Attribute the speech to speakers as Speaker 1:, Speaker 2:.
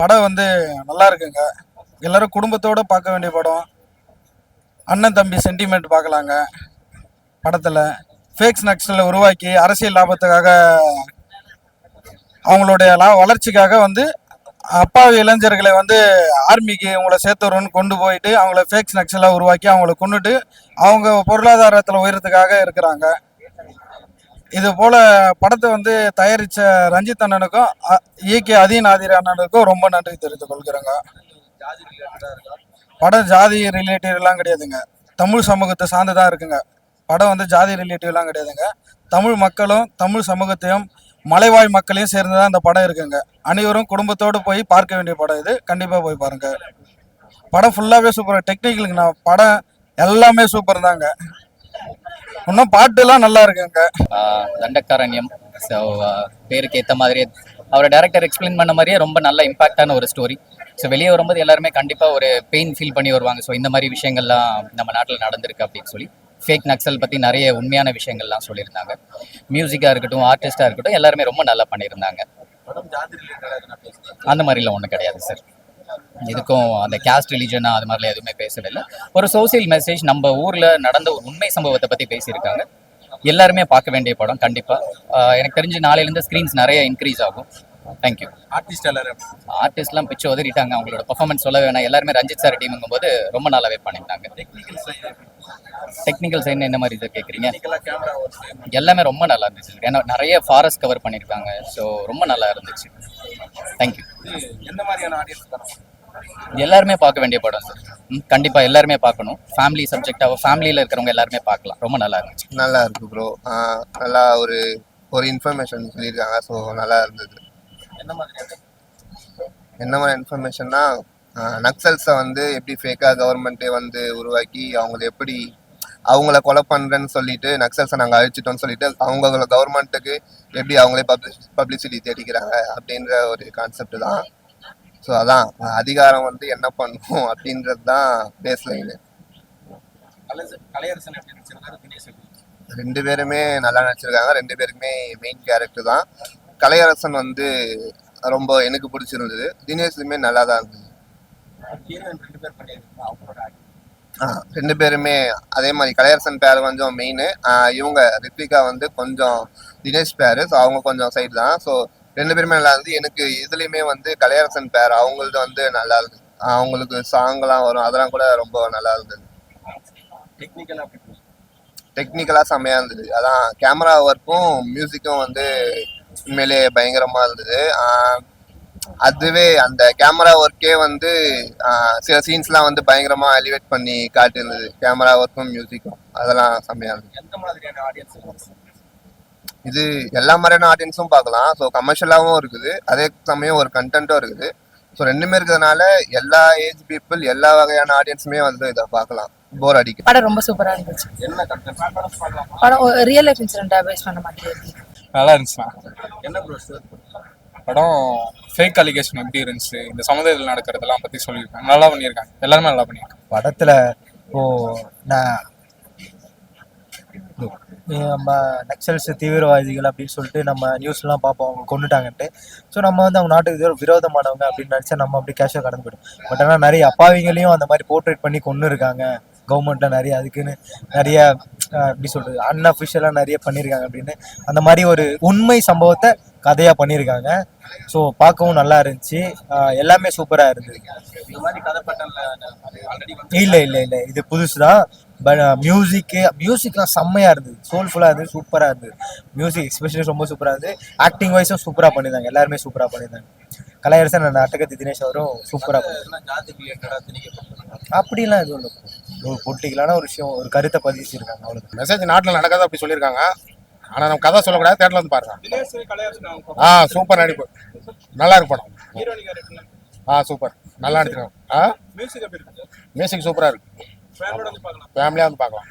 Speaker 1: படம் வந்து நல்லா இருக்குங்க. எல்லாரும் குடும்பத்தோட பார்க்க வேண்டிய படம். அண்ணன் தம்பி சென்டிமெண்ட் பார்க்கலாங்க படத்துல. ஃபேக்ஸ் நக்சலை உருவாக்கி அரசியல் லாபத்துக்காக அவங்களுடைய வளர்ச்சிக்காக வந்து அப்பாவி இளைஞர்களை வந்து ஆர்மிக்கு உங்களை சேர்த்துறோன்னு கொண்டு போயிட்டு அவங்கள ஃபேக்ஸ் நக்சலாக உருவாக்கி அவங்கள கொண்டுட்டு அவங்க பொருளாதாரத்தில் உயரத்துக்காக இருக்கிறாங்க. இது போல படத்தை வந்து தயாரித்த ரஞ்சித் அண்ணனுக்கும் இயக்கிய அதீன் ஆதிர் அண்ணனுக்கும் ரொம்ப நன்றி தெரிவித்துக் கொள்கிறேங்க. படம் ஜாதி ரிலேட்டிவ்லாம் கிடையாதுங்க. தமிழ் சமூகத்தை சார்ந்து தான் இருக்குங்க. படம் வந்து ஜாதி ரிலேட்டிவ்லாம் கிடையாதுங்க. தமிழ் மக்களும் தமிழ் சமூகத்தையும் மலைவாழ் மக்களையும் சேர்ந்து தான் இந்த படம் இருக்குங்க. அனைவரும் குடும்பத்தோடு போய் பார்க்க வேண்டிய படம் இது. கண்டிப்பாக போய் பாருங்க. படம் ஃபுல்லாகவே சூப்பர். டெக்னிக்கலுங்கண்ணா படம் எல்லாமே சூப்பர் தாங்க. இன்னும் பாட்டுலாம் நல்லா இருக்குங்க.
Speaker 2: தண்டக்காரண்யம் பேருக்கு ஏற்ற மாதிரியே அவரை டைரக்டர் எக்ஸ்பிளைன் பண்ண மாதிரியே ரொம்ப நல்ல இம்பாக்டான ஒரு ஸ்டோரி. ஸோ வெளியே வரும்போது எல்லாருமே கண்டிப்பாக ஒரு பெயின் ஃபீல் பண்ணி வருவாங்க. ஸோ இந்த மாதிரி விஷயங்கள்லாம் நம்ம நாட்டில் நடந்திருக்கு அப்படின்னு சொல்லி ஃபேக் நக்சல் பற்றி நிறைய உண்மையான விஷயங்கள்லாம் சொல்லியிருந்தாங்க. மியூசிக்காக இருக்கட்டும், ஆர்டிஸ்டாக இருக்கட்டும், எல்லாருமே ரொம்ப நல்லா பண்ணியிருந்தாங்க. அந்த மாதிரிலாம் ஒன்றும் கிடையாது சார். இதுக்கும் அந்த கேஸ்ட் ரிலிஜனா அது மாதிரிலாம் எதுவுமே பேசவில்லை. ஒரு சோசியல் மெசேஜ், நம்ம ஊரில் நடந்த ஒரு உண்மை சம்பவத்தை பற்றி பேசியிருக்காங்க. எல்லாருமே பார்க்க வேண்டிய படம் கண்டிப்பாக. எனக்கு தெரிஞ்சு நாளையிலேருந்து ஸ்க்ரீன்ஸ் நிறைய இன்க்ரீஸ் ஆகும். தேங்க்யூ. ஆர்டிஸ்ட்லாம் பிச்சு உதறிட்டாங்க. அவங்களோட பர்ஃபார்மன்ஸ் சொல்ல வேணாம். எல்லாருமே ரஞ்சித் சார் டீமுங்கும் போது ரொம்ப நல்லாவே பண்ணிட்டாங்க. டெக்னிக்கல் சைன் என்ன மாதிரி சார் கேட்குறீங்க? எல்லாமே ரொம்ப நல்லா இருந்துச்சு. ஏன்னா நிறைய ஃபாரஸ்ட் கவர் பண்ணியிருக்காங்க. ஸோ ரொம்ப நல்லா இருந்துச்சு. தேங்க்யூ. எல்லாருமே பார்க்க வேண்டிய படம் சார். கண்டிப்பாக எல்லாருமே பார்க்கணும். ஃபேமிலி சப்ஜெக்டாக ஃபேமிலியில் இருக்கிறவங்க எல்லாருமே பார்க்கலாம். ரொம்ப நல்லா இருந்துச்சு.
Speaker 3: நல்லா இருக்கு ப்ரோ. நல்லா ஒரு இன்ஃபர்மேஷன் சொல்லியிருக்காங்க. ஸோ நல்லா இருந்தது. என்ன மாதிரி இன்ஃபர்மேஷன்னா, நக்சல்ஸை வந்து எப்படி ஃபேக்காக கவர்மெண்ட்டே வந்து உருவாக்கி அவங்கள கொலை பண்ணுறேன்னு சொல்லிட்டு நக்சல்ஸை நாங்கள் அழிச்சிட்டோம்னு சொல்லிட்டு அவங்க கவர்மெண்ட்டுக்கு எப்படி அவங்களே பப்ளிசிட்டி தேடிக்கிறாங்க அப்படின்ற ஒரு கான்செப்ட் தான். ஸோ அதான் அதிகாரம் வந்து என்ன பண்ணும் அப்படின்றது தான் பேஸ் லைனு. ரெண்டு பேருமே நல்லா நடிச்சிருக்காங்க. ரெண்டு பேருக்குமே மெயின் கேரக்டர் தான். கலையரசன் வந்து ரொம்ப எனக்கு பிடிச்சிருந்தது. தினேஷுமே நல்லா தான் இருந்தது. ரெண்டு பேருமே அதே மாதிரி. கலையரசன் பேர் கொஞ்சம் மெயின். இவங்க ரித்விகா வந்து கொஞ்சம் தினேஷ் பேர். ஸோ அவங்க கொஞ்சம் சைடு தான். ஸோ ரெண்டு பேருமே நல்லா இருந்து. எனக்கு இதுலேயுமே வந்து கலையரசன் பேர் அவங்களது வந்து நல்லா இருந்தது. அவங்களுக்கு சாங்லாம் வரும், அதெல்லாம் கூட ரொம்ப நல்லா இருந்தது. டெக்னிக்கலாக செம்மையாக இருந்தது. அதான் கேமரா ஒர்க்கும் மியூசிக்கும் வந்து உண்மையிலே பயங்கரமாக இருந்தது. அதுவே அந்த கேமரா ஒர்க்கே வந்து சில சீன்ஸ்லாம் வந்து பயங்கரமாக எலிவேட் பண்ணி காட்டியிருந்தது. கேமரா ஒர்க்கும் மியூசிக்கும் அதெல்லாம் செம்மையாக இருந்தது. இது எல்லா மாதிரியான ஆடியன்ஸும் பார்க்கலாம். ஸோ கமர்ஷியலாகவும் இருக்குது, அதே சமயம் ஒரு கண்டென்ட்டும் இருக்குது. ஸோ ரெண்டுமே இருக்கிறதுனால எல்லா ஏஜ் பீப்புள், எல்லா வகையான ஆடியன்ஸுமே வந்து இதை பார்க்கலாம். போர் அடிக்கும்.
Speaker 4: படம் ரொம்ப சூப்பராக இருந்துச்சு. படம் ரியல் லைஃப் இன்சிடென்ட்டை பேஸ் பண்ண மாதிரி
Speaker 5: நல்லா இருந்துச்சுண்ணா. படம் ஃபேக் அலிகேஷன் எப்படி இருந்துச்சு, இந்த சமுதாயத்தில் நடக்கிறதெல்லாம் பற்றி சொல்லியிருக்காங்க. நல்லா பண்ணியிருக்காங்க. எல்லாருமே நல்லா பண்ணியிருக்காங்க.
Speaker 6: படத்தில் நம்ம நக்சல்ஸ் தீவிரவாதிகள் அப்படின்னு சொல்லிட்டு நம்ம நியூஸ்லாம் பார்ப்போம், அவங்க கொண்டுட்டாங்கன்ட்டு. ஸோ நம்ம வந்து அவங்க நாட்டுக்கு விரோதமானவங்க அப்படின்னு நினச்சா நம்ம அப்படி கேஷாக கடந்து போய்டும். பட் ஆனால் நிறைய அப்பாவிங்களையும் அந்த மாதிரி போர்ட்ரேட் பண்ணி கொண்டு இருக்காங்க கவர்மெண்ட்டில். நிறைய அதுக்குன்னு நிறைய எப்படி சொல்கிறது, அன்அஃபிஷியலாக நிறைய பண்ணியிருக்காங்க அப்படின்னு. அந்த மாதிரி ஒரு உண்மை சம்பவத்தை கதையாக பண்ணியிருக்காங்க. ஸோ பார்க்கவும் நல்லா இருந்துச்சு. எல்லாமே சூப்பராக இருந்தது. இல்லை இல்லை இல்லை, இது புதுசு தான். பட் மியூசிக்லாம் செம்மையாக இருந்தது. சோல்ஃபுல்லாக இருந்தது, சூப்பராக இருந்தது. மியூசிக் எஸ்பெஷலி ரொம்ப சூப்பராக இருந்தது. ஆக்டிங் வைஸும் சூப்பராக பண்ணியிருந்தாங்க. எல்லாருமே சூப்பராக பண்ணியிருந்தாங்க. கலையரசன் அந்த அட்டகத்தி தினேஷ் அவரும் சூப்பராக அப்படிலாம் எதுவும் இல்லை. ஒரு பொலிட்டிக்கலான ஒரு விஷயம், ஒரு கருத்தை பதிச்சிருக்காங்க. அவ்வளோ
Speaker 7: மெசேஜ் நாட்டில் நடக்காது அப்படி சொல்லியிருக்காங்க. ஆனால் நம்ம கதை சொல்லக்கூடாது, தேட்டரில் வந்து பாருங்க. சூப்பர் நடிப்பு, நல்லா இருக்கு படம். சூப்பர், நல்லா நடிச்சிருக்காங்க. மியூசிக் சூப்பராக இருக்கு. ஃபேமிலியாக வந்து பார்க்கலாம்.